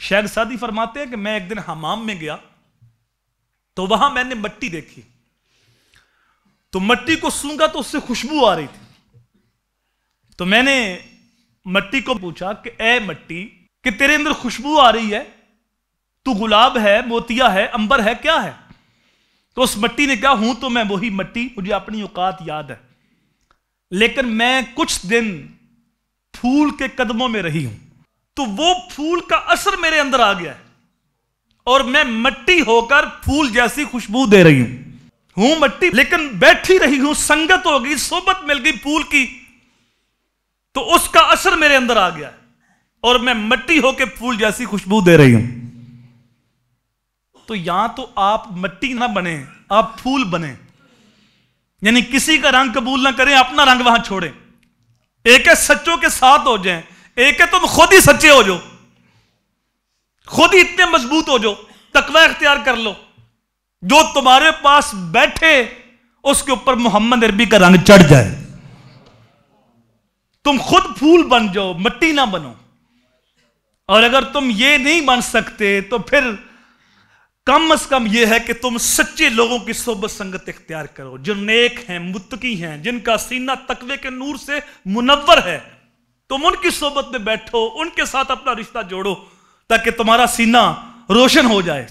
شیخ Saadi فرماتے ہیں کہ میں ایک دن حمام میں گیا تو وہاں میں نے مٹی دیکھی، تو مٹی کو سونگا تو اس سے خوشبو آ رہی تھی. تو میں نے مٹی کو پوچھا کہ اے مٹی، کہ تیرے اندر خوشبو آ رہی ہے، تو گلاب ہے، موتیا ہے، امبر ہے، کیا ہے؟ تو اس مٹی نے کہا ہوں تو میں وہی مٹی، مجھے اپنی اوقات یاد ہے، لیکن میں کچھ دن پھول کے قدموں میں رہی ہوں، تو وہ پھول کا اثر میرے اندر آ گیا ہے اور میں مٹی ہو کر پھول جیسی خوشبو دے رہی ہوں مٹی، لیکن بیٹھی رہی ہوں، سنگت ہو گئی، صحبت مل گئی پھول کی، تو اس کا اثر میرے اندر آ گیا ہے اور میں مٹی ہو کے پھول جیسی خوشبو دے رہی ہوں. تو یہاں تو آپ مٹی نہ بنیں، آپ پھول بنیں، یعنی کسی کا رنگ قبول نہ کریں، اپنا رنگ وہاں چھوڑیں. ایک ہے سچوں کے ساتھ ہو جائیں، ایک ہے تم خود ہی سچے ہو جاؤ، خود ہی اتنے مضبوط ہو جاؤ، تقوی اختیار کر لو، جو تمہارے پاس بیٹھے اس کے اوپر محمد عربی کا رنگ چڑھ جائے. تم خود پھول بن جاؤ، مٹی نہ بنو. اور اگر تم یہ نہیں بن سکتے تو پھر کم از کم یہ ہے کہ تم سچے لوگوں کی صحبت سنگت اختیار کرو، جو نیک ہیں، متقی ہیں، جن کا سینہ تقوی کے نور سے منور ہے. تم ان کی صحبت میں بیٹھو، ان کے ساتھ اپنا رشتہ جوڑو تاکہ تمہارا سینہ روشن ہو جائے.